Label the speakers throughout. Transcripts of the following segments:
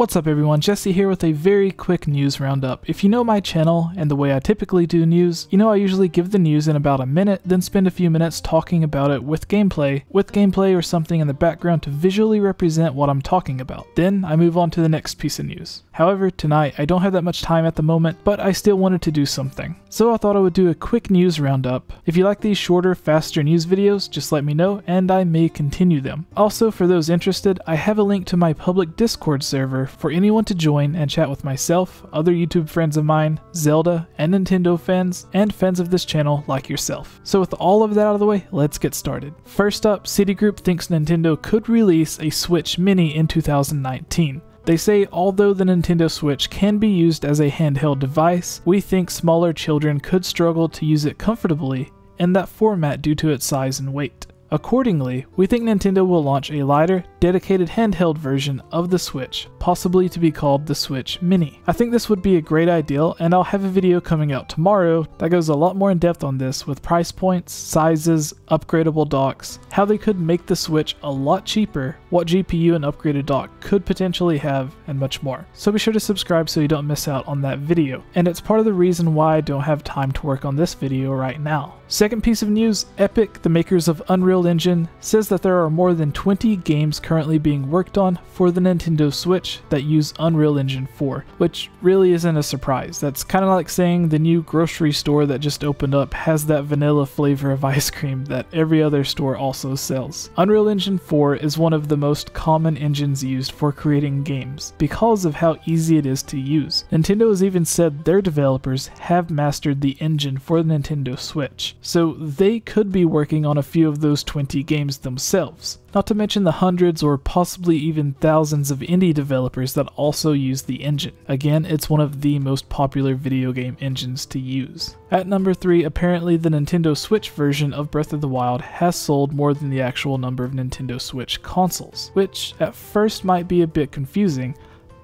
Speaker 1: What's up everyone, Jesse here with a very quick news roundup. If you know my channel and the way I typically do news, you know I usually give the news in about a minute, then spend a few minutes talking about it with gameplay or something in the background to visually represent what I'm talking about. Then I move on to the next piece of news. However, tonight I don't have that much time at the moment, but I still wanted to do something. So I thought I would do a quick news roundup. If you like these shorter, faster news videos, just let me know and I may continue them. Also, for those interested, I have a link to my public Discord server for anyone to join and chat with myself, other YouTube friends of mine, Zelda and Nintendo fans, and fans of this channel like yourself. So with all of that out of the way, let's get started. First up, Citigroup thinks Nintendo could release a Switch Mini in 2019. They say although the Nintendo Switch can be used as a handheld device, we think smaller children could struggle to use it comfortably in that format due to its size and weight. Accordingly, we think Nintendo will launch a lighter, dedicated handheld version of the Switch, possibly to be called the Switch Mini. I think this would be a great idea, and I'll have a video coming out tomorrow that goes a lot more in depth on this with price points, sizes, upgradable docks, how they could make the Switch a lot cheaper, what GPU an upgraded dock could potentially have, and much more. So be sure to subscribe so you don't miss out on that video. And it's part of the reason why I don't have time to work on this video right now. Second piece of news, Epic, the makers of Unreal Engine, says that there are more than 20 games currently being worked on for the Nintendo Switch that use Unreal Engine 4, which really isn't a surprise. That's kind of like saying the new grocery store that just opened up has that vanilla flavor of ice cream that every other store also sells. Unreal Engine 4 is one of the most common engines used for creating games because of how easy it is to use. Nintendo has even said their developers have mastered the engine for the Nintendo Switch, so they could be working on a few of those 20 games themselves. Not to mention the hundreds or possibly even thousands of indie developers that also use the engine. Again, it's one of the most popular video game engines to use. At number 3, apparently the Nintendo Switch version of Breath of the Wild has sold more than the actual number of Nintendo Switch consoles, which at first might be a bit confusing.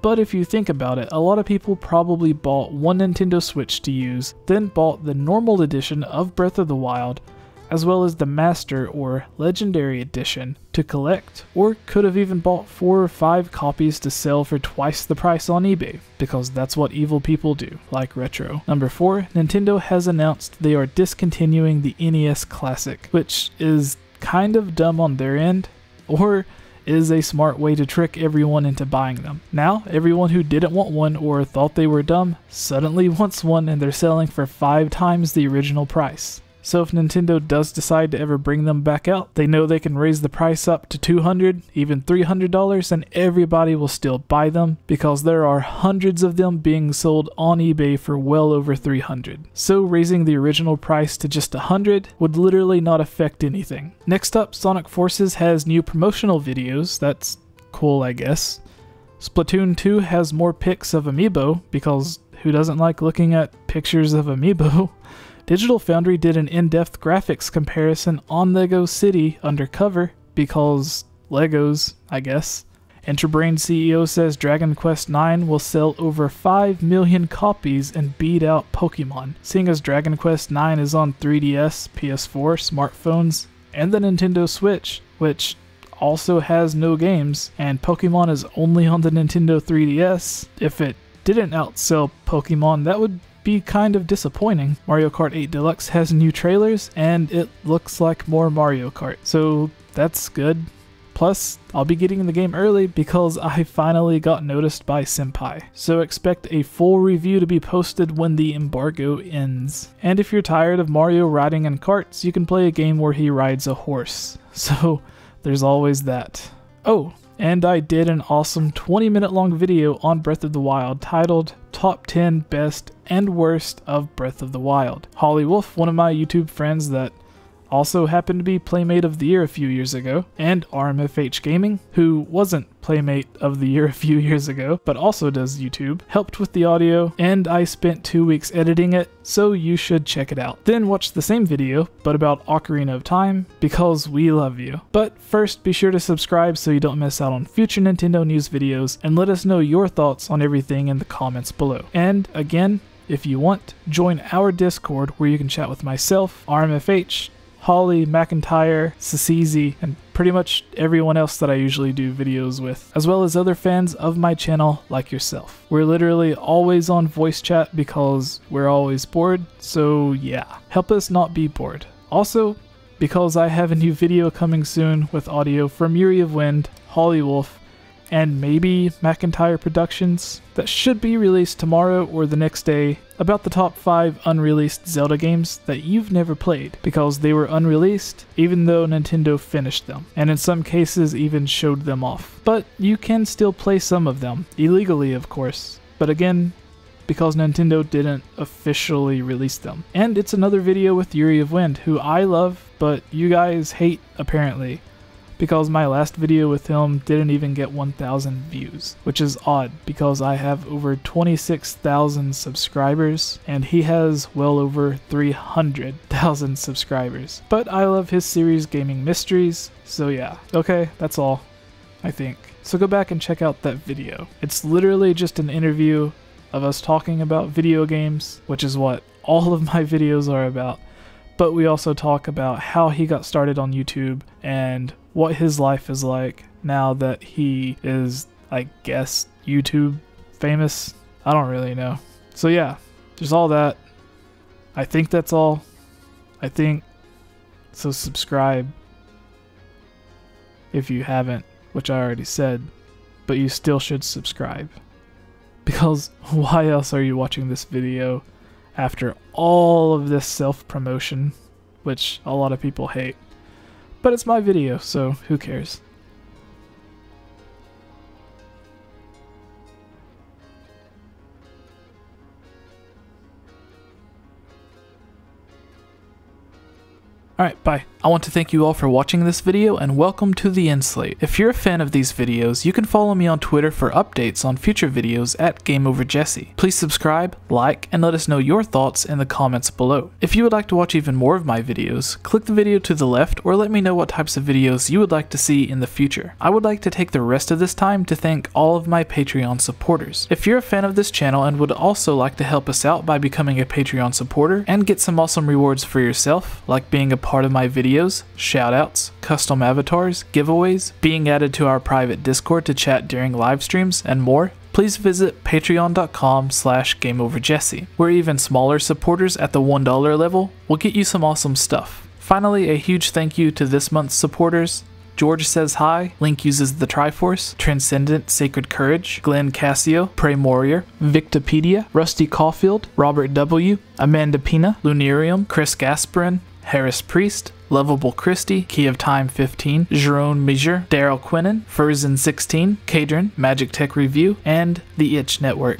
Speaker 1: But if you think about it, a lot of people probably bought one Nintendo Switch to use, then bought the normal edition of Breath of the Wild, as well as the Master or Legendary Edition to collect, or could have even bought 4 or 5 copies to sell for twice the price on eBay, because that's what evil people do, like retro. Number 4, Nintendo has announced they are discontinuing the NES Classic, which is kind of dumb on their end, or is a smart way to trick everyone into buying them. Now, everyone who didn't want one or thought they were dumb suddenly wants one, and they're selling for 5 times the original price. So if Nintendo does decide to ever bring them back out, they know they can raise the price up to $200, even $300, and everybody will still buy them because there are hundreds of them being sold on eBay for well over $300. So raising the original price to just $100 would literally not affect anything. Next up, Sonic Forces has new promotional videos. That's cool, I guess. Splatoon 2 has more pics of Amiibo, because who doesn't like looking at pictures of Amiibo? Digital Foundry did an in-depth graphics comparison on LEGO City Undercover, because Legos, I guess. Enterbrain CEO says Dragon Quest IX will sell over 5 million copies and beat out Pokemon, seeing as Dragon Quest IX is on 3DS, PS4, smartphones, and the Nintendo Switch, which also has no games, and Pokemon is only on the Nintendo 3DS. If it didn't outsell Pokemon, that would be kind of disappointing. Mario Kart 8 Deluxe has new trailers and it looks like more Mario Kart, so that's good. Plus, I'll be getting the game early because I finally got noticed by Senpai. So expect a full review to be posted when the embargo ends. And if you're tired of Mario riding in carts, you can play a game where he rides a horse. So there's always that. Oh, and I did an awesome 20-minute long video on Breath of the Wild titled Top 10 Best and Worst of Breath of the Wild. Holly Wolf, one of my YouTube friends that also happened to be Playmate of the Year a few years ago, and RMFH Gaming, who wasn't Playmate of the Year a few years ago, but also does YouTube, helped with the audio, and I spent 2 weeks editing it, so you should check it out. Then watch the same video, but about Ocarina of Time, because we love you. But first, be sure to subscribe so you don't miss out on future Nintendo news videos, and let us know your thoughts on everything in the comments below. And again, if you want, join our Discord where you can chat with myself, RMFH, Holly, McIntyre, Sasizi, and pretty much everyone else that I usually do videos with, as well as other fans of my channel like yourself. We're literally always on voice chat because we're always bored, so yeah, help us not be bored. Also, because I have a new video coming soon with audio from Yuri of Wind, Holly Wolf, and maybe McIntyre Productions that should be released tomorrow or the next day about the top 5 unreleased Zelda games that you've never played because they were unreleased even though Nintendo finished them, and in some cases even showed them off. But you can still play some of them, illegally of course, but again, because Nintendo didn't officially release them. And it's another video with Yuri of Wind, who I love, but you guys hate apparently, because my last video with him didn't even get 1,000 views, which is odd because I have over 26,000 subscribers and he has well over 300,000 subscribers. But I love his series Gaming Mysteries, so yeah. Okay, that's all, I think. So go back and check out that video. It's literally just an interview of us talking about video games, which is what all of my videos are about. But we also talk about how he got started on YouTube and what his life is like now that he is, I guess, YouTube famous. I don't really know. So yeah, there's all that. I think that's all. I think. So subscribe if you haven't, which I already said, but you still should subscribe. Because why else are you watching this video after all of this self-promotion, which a lot of people hate? But it's my video, so who cares? Alright, bye. I want to thank you all for watching this video and welcome to the end slate. If you're a fan of these videos, you can follow me on Twitter for updates on future videos at GameOverJesse. Please subscribe, like, and let us know your thoughts in the comments below. If you would like to watch even more of my videos, click the video to the left or let me know what types of videos you would like to see in the future. I would like to take the rest of this time to thank all of my Patreon supporters. If you're a fan of this channel and would also like to help us out by becoming a Patreon supporter and get some awesome rewards for yourself, like being a part of my videos, shoutouts, custom avatars, giveaways, being added to our private Discord to chat during live streams, and more, please visit patreon.com/GameOverJesse, where even smaller supporters at the $1 level will get you some awesome stuff. Finally, a huge thank you to this month's supporters: George Says Hi, Link Uses the Triforce, Transcendent Sacred Courage, Glenn Cassio, Prey Warrior, Victopedia, Rusty Caulfield, Robert W., Amanda Pina, Lunarium, Chris Gasparin, Harris Priest, Lovable Christie, Key of Time 15, Jerome Measure, Daryl Quinnen, Furzin 16, Kadron, Magic Tech Review, and The Itch Network.